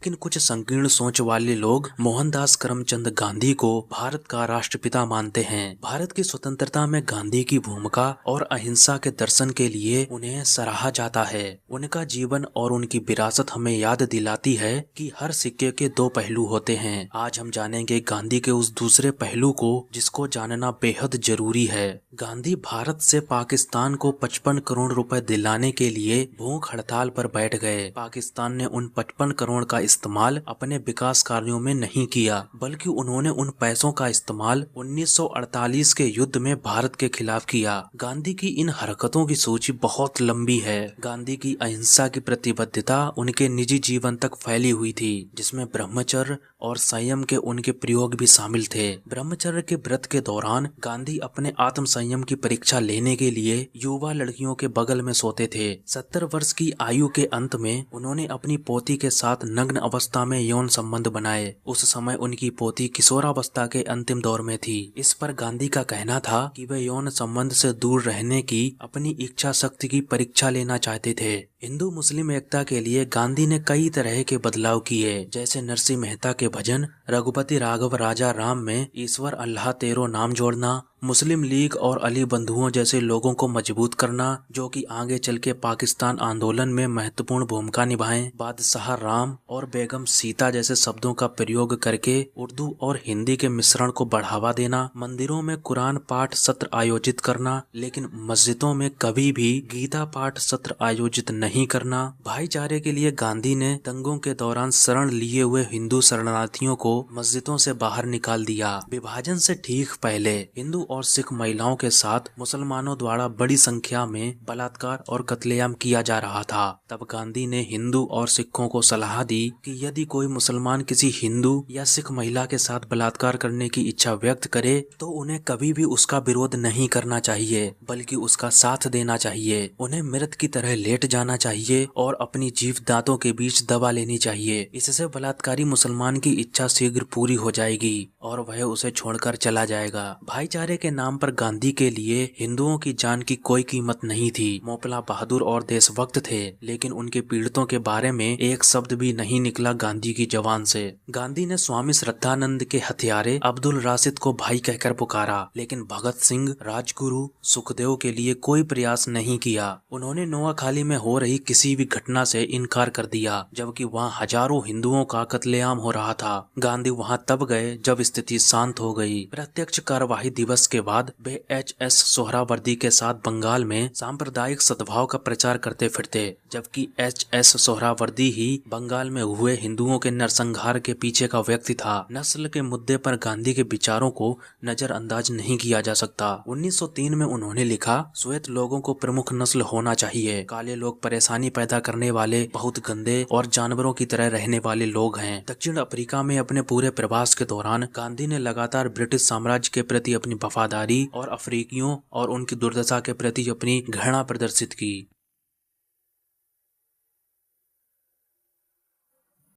लेकिन कुछ संकीर्ण सोच वाले लोग मोहनदास करमचंद गांधी को भारत का राष्ट्रपिता मानते हैं। भारत की स्वतंत्रता में गांधी की भूमिका और अहिंसा के दर्शन के लिए उन्हें सराहा जाता है। उनका जीवन और उनकी विरासत हमें याद दिलाती है कि हर सिक्के के दो पहलू होते हैं। आज हम जानेंगे गांधी के उस दूसरे पहलू को जिसको जानना बेहद जरूरी है। गांधी भारत से पाकिस्तान को 55 करोड़ रुपए दिलाने के लिए भूख हड़ताल पर बैठ गए। पाकिस्तान ने उन 55 करोड़ का इस्तेमाल अपने विकास कार्यों में नहीं किया, बल्कि उन्होंने उन पैसों का इस्तेमाल 1948 के युद्ध में भारत के खिलाफ किया। गांधी की इन हरकतों की सूची बहुत लंबी है। गांधी की अहिंसा की प्रतिबद्धता उनके निजी जीवन तक फैली हुई थी, जिसमें ब्रह्मचर्य और संयम के उनके प्रयोग भी शामिल थे। ब्रह्मचर्य के व्रत के दौरान गांधी अपने आत्म संयम की परीक्षा लेने के लिए युवा लड़कियों के बगल में सोते थे। 70 वर्ष की आयु के अंत में उन्होंने अपनी पोती के साथ नग्न अवस्था में यौन संबंध बनाए। उस समय उनकी पोती किशोरावस्था के अंतिम दौर में थी। इस पर गांधी का कहना था कि वे यौन संबंध से दूर रहने की अपनी इच्छा शक्ति की परीक्षा लेना चाहते थे। हिंदू मुस्लिम एकता के लिए गांधी ने कई तरह के बदलाव किए, जैसे नरसिंह मेहता के भजन रघुपति राघव राजा राम में ईश्वर अल्लाह तेरो नाम जोड़ना, मुस्लिम लीग और अली बंधुओं जैसे लोगों को मजबूत करना, जो कि आगे चल के पाकिस्तान आंदोलन में महत्वपूर्ण भूमिका निभाएं, बादशाह राम और बेगम सीता जैसे शब्दों का प्रयोग करके उर्दू और हिंदी के मिश्रण को बढ़ावा देना, मंदिरों में कुरान पाठ सत्र आयोजित करना लेकिन मस्जिदों में कभी भी गीता पाठ सत्र आयोजित नहीं करना। भाईचारे के लिए गांधी ने दंगों के दौरान शरण लिए हुए हिंदू शरणार्थियों को मस्जिदों से बाहर निकाल दिया। विभाजन से ठीक पहले हिंदू और सिख महिलाओं के साथ मुसलमानों द्वारा बड़ी संख्या में बलात्कार और कत्लेआम किया जा रहा था। तब गांधी ने हिंदू और सिखों को सलाह दी कि यदि कोई मुसलमान किसी हिंदू या सिख महिला के साथ बलात्कार करने की इच्छा व्यक्त करे तो उन्हें कभी भी उसका विरोध नहीं करना चाहिए, बल्कि उसका साथ देना चाहिए। उन्हें मृत की तरह लेट जाना चाहिए और अपनी जीभ दांतों के बीच दबा लेनी चाहिए। इससे बलात्कारी मुसलमान की इच्छा शीघ्र पूरी हो जाएगी और वह उसे छोड़कर चला जाएगा। भाईचारे के नाम पर गांधी के लिए हिंदुओं की जान की कोई कीमत नहीं थी। मोपला बहादुर और देशभक्त थे, लेकिन उनके पीड़ितों के बारे में एक शब्द भी नहीं निकला गांधी की जबान से। गांधी ने स्वामी श्रद्धानंद के हत्यारे अब्दुल राशिद को भाई कहकर पुकारा, लेकिन भगत सिंह, राजगुरु, सुखदेव के लिए कोई प्रयास नहीं किया। उन्होंने नोआखाली में हो रही किसी भी घटना से इनकार कर दिया, जबकि वहां हजारों हिंदुओं का कत्लेआम हो रहा था। गांधी वहां तब गए जब स्थिति शांत हो गई। प्रत्यक्ष कार्यवाही दिवस के बाद वे एच.एस. सोहरावर्दी के साथ बंगाल में सांप्रदायिक सद्भाव का प्रचार करते फिरते, जबकि एच.एस. सोहरावर्दी ही बंगाल में हुए हिंदुओं के नरसंहार के पीछे का व्यक्ति था। नस्ल के मुद्दे पर गांधी के विचारों को नजरअंदाज नहीं किया जा सकता। 1903 में उन्होंने लिखा, श्वेत लोगों को प्रमुख नस्ल होना चाहिए। काले लोग परेशानी पैदा करने वाले, बहुत गंदे और जानवरों की तरह रहने वाले लोग हैं। दक्षिण अफ्रीका में अपने पूरे प्रवास के दौरान गांधी ने लगातार ब्रिटिश साम्राज्य के प्रति अपनी वफादारी और अफ्रीकियों और उनकी दुर्दशा के प्रति अपनी घृणा प्रदर्शित की।